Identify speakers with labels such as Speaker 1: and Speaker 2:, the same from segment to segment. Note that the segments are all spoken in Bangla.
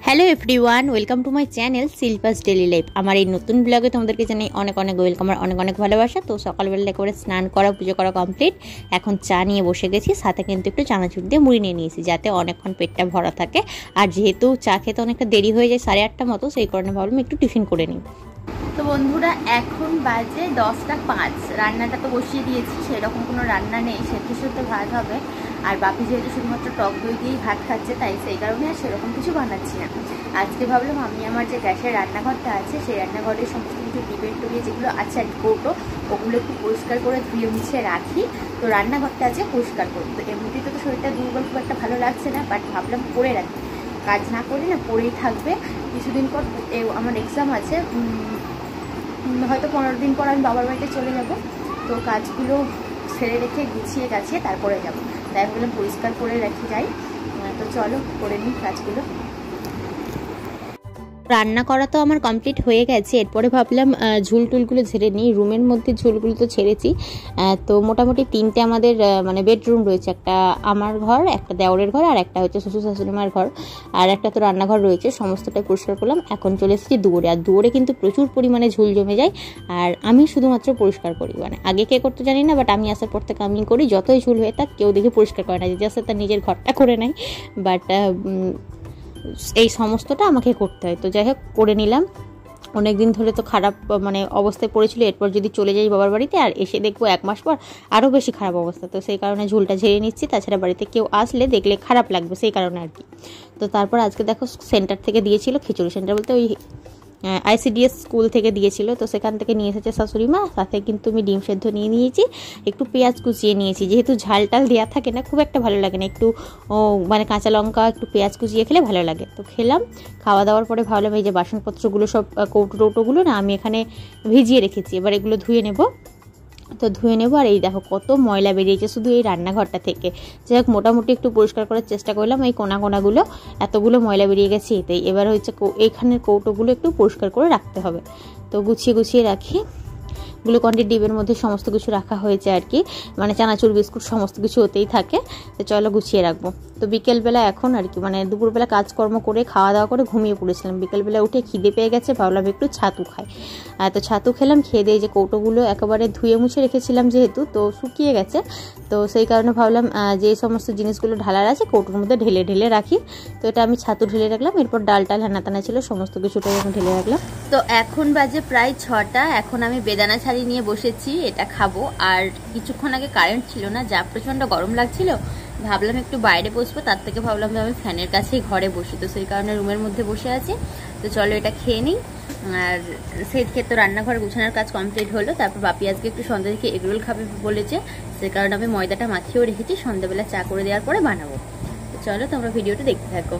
Speaker 1: Hello everyone, welcome to my channel Shilpa's daily life. আমার এই নতুন ব্লগে তোমাদেরকে জানাই অনেক অনেক ওয়েলকাম আর অনেক অনেক ভালোবাসা। তো সকালবেলা একেবারে স্নান করা, পুজো করা কমপ্লিট। এখন চা নিয়ে বসে গেছি, সাথে কিন্তু একটু চানাচুর দিয়ে মুড়ি নিয়ে নিয়েছি, যাতে অনেকক্ষণ পেটটা ভরা থাকে। আর যেহেতু চা খেতে অনেকটা দেরি হয়ে যায়, 8:30 মতো, সেই কারণে ভাবলাম একটু টিফিন করে নিই। তো বন্ধুরা, এখন বাজে 10টা 5। রান্নাটা তো বসিয়ে দিয়েছি, সেরকম কোনো রান্না নেই, সেদ্ধ ভাত হবে। আর বাপি যেহেতু শুধুমাত্র টক দই দিয়েই ভাত খাচ্ছে, তাই সেই কারণে আর সেরকম কিছু বানাচ্ছি না। আজকে ভাবলাম আমি আমার যে গ্যাসের রান্নাঘরটা আছে, সেই রান্নাঘরের সমস্ত কিছু ডিবের টুবিয়ে যেগুলো আছে আর কৌটো, ওগুলো একটু পরিষ্কার করে ধুয়ে মুছে রাখি। তো রান্নাঘরটা আছে পরিষ্কার করবো। তো এমনিতে তো শরীরটা দুর্বল, খুব একটা ভালো লাগছে না, বাট ভাবলাম করে রাখি। কাজ না করি না, পড়েই থাকবে। কিছুদিন পর আমার এক্সাম আছে, হয়তো 15 দিন পর আমি বাবার বাড়িতে চলে যাব। তো কাজগুলো ছেড়ে রেখে গুছিয়ে গাছিয়ে তারপরে যাব, তাই ভাবলাম পরিষ্কার করে রেখে যাই। তো চলো করে নিই কাজগুলো। রান্না করা তো আমার কমপ্লিট হয়ে গেছে। এরপরে ভাবলাম ঝুল টুলগুলো ঝেড়ে নিই। রুমের মধ্যে ঝুলগুলো তো ছেড়েছি। তো মোটামুটি 3টে আমাদের মানে বেডরুম রয়েছে, একটা আমার ঘর, একটা দেওরের ঘর, আর একটা হচ্ছে শ্বশুর শাশুড়িমার ঘর, আর একটা তো রান্নাঘর রয়েছে। সমস্তটাই পরিষ্কার করলাম। এখন চলে এসেছি দুয়ারে। আর দুয়ারে কিন্তু প্রচুর পরিমাণে ঝুল জমে যায়, আর আমি শুধুমাত্র পরিষ্কার করি। মানে আগে কে করতে জানি না, বাট আমি আসার পর থেকে আমি করি। যতই ঝুল হয়ে থাক, কেউ দেখে পরিষ্কার করে না, যে জাস্ট তার নিজের ঘরটা করে নেয়। বাট এই সমস্তটা আমাকে করতে হয়। তো যাই হোক, করে নিলাম। অনেক দিন ধরে তো খারাপ মানে অবস্থায় পড়েছিল। এরপর যদি চলে যাই বাবার বাড়িতে, আর এসে দেখবো 1 মাস পর আরও বেশি খারাপ অবস্থা। তো সেই কারণে ঝুলটা ঝেড়ে নিচ্ছি। তাছাড়া বাড়িতে কেউ আসলে দেখলে খারাপ লাগবে, সেই কারণে আর কি। তো তারপর আজকে দেখো, সেন্টার থেকে দিয়েছিল খিচুড়ি। সেন্টার বলতে ওই ICDS স্কুল থেকে দিয়েছিল। তো সেখান থেকে নিয়ে এসেছে শাশুড়ি মা। সাথে কিন্তু আমি ডিম সেদ্ধ নিয়ে নিয়েছি, একটু পেঁয়াজ কুচিয়ে নিয়েছি। যেহেতু ঝাল টাল দেওয়া থাকে না, খুব একটা ভালো লাগে না। একটু মানে কাঁচা লঙ্কা, একটু পেঁয়াজ কুচিয়ে খেলে ভালো লাগে। তো খেলাম। খাওয়া দাওয়ার পরে ভাবলাম এই যে বাসনপত্রগুলো সব কৌটো টৌটোগুলো না আমি এখানে ভিজিয়ে রেখেছি, এবার এগুলো ধুয়ে নেব। তো ধুয়ে নেবো। আর এই দেখো কত ময়লা বেরিয়েছে শুধু এই রান্নাঘরটা থেকে। যাই হোক, মোটামুটি একটু পরিষ্কার করার চেষ্টা করলাম। এই কোনাগুলো এতগুলো ময়লা বেরিয়ে গেছে এতেই। এবার হচ্ছে এইখানের কৌটোগুলো একটু পরিষ্কার করে রাখতে হবে। তো গুছিয়ে রাখি। গ্লুকন্ডির ডিবের মধ্যে সমস্ত কিছু রাখা হয়েছে আর কি, মানে চানাচুর বিস্কুট সমস্ত কিছু ওতেই থাকে। তো চলো গুছিয়ে রাখবো। তো বিকেলবেলা এখন আর কি, মানে দুপুরবেলা কাজকর্ম করে খাওয়া দাওয়া করে ঘুমিয়ে পড়েছিলাম। বিকেলবেলা উঠে খিদে পেয়ে গেছে, ভাবলাম একটু ছাতু খাই। তো ছাতু খেলাম। খেয়ে দিয়ে যে কৌটোগুলো একেবারে ধুয়ে মুছে রেখেছিলাম, যেহেতু তো শুকিয়ে গেছে, তো সেই কারণে ভাবলাম যে সমস্ত জিনিসগুলো ঢালার আছে কৌটোর মধ্যে ঢেলে রাখি। তো এটা আমি ছাতু ঢেলে রাখলাম। এরপর ডাল হানাতানা ছিল, সমস্ত কিছুটাই আমি ঢেলে রাখলাম। তো এখন বাজে প্রায় 6টা। এখন আমি বেদানা ছাড়ি নিয়ে বসেছি, এটা খাবো। আর কিছুক্ষণ আগে কারেন্ট ছিল না, যা প্রচণ্ড গরম লাগছিল, ভাবলাম একটু বাইরে বসবো। তার থেকে ভাবলাম যে আমি ফ্যানের কাছেই ঘরে বসি। তো সেই কারণে রুমের মধ্যে বসে আছি। তো চলো এটা খেয়ে নিই। আর সেই খেয়ে তো রান্নাঘর গুছানোর কাজ কমপ্লিট হলো। তারপর বাপি আজকে একটু সন্ধ্যা থেকে এগরোল খাবে বলেছে, সেই কারণে আমি ময়দাটা মাখিয়েও রেখেছি, সন্ধ্যাবেলা চা করে দেওয়ার পরে বানাবো। তো চলো তোমরা ভিডিওটা দেখতে থাকো।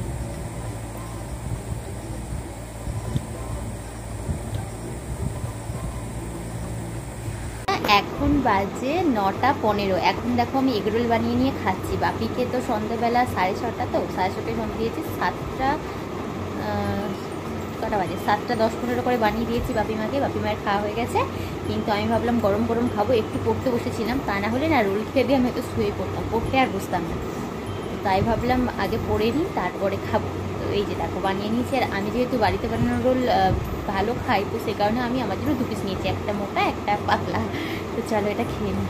Speaker 1: এখন বাজে 9টা 15। এখন দেখো আমি এগরোল বানিয়ে নিয়ে খাচ্ছি। বাপিকে তো সন্ধ্যাবেলা 6:30, তো 6:30টায় ফোন দিয়েছি। 7টা কটা বাজে, 7:10-15 করে বানিয়ে দিয়েছি বাপি মায়ের খাওয়া হয়ে গেছে। কিন্তু আমি ভাবলাম গরম গরম খাবো। একটু পড়তে বসেছিলাম, তা না হলে না রোল খেয়ে দিয়ে আমি হয়তো শুয়ে পড়তাম, পড়তে আর বসতাম না। তাই ভাবলাম আগে পড়ে নিই, তারপরে খাবো। তো এই যে দেখো বানিয়ে নিয়েছি। আর আমি যেহেতু বাড়িতে বানানো রোল ভালো খাই, তো সে কারণে আমি আমার জন্য 2 পিস নিয়েছি, একটা মোটা একটা পাতলা। তো চলো এটা খেয়ে নিই।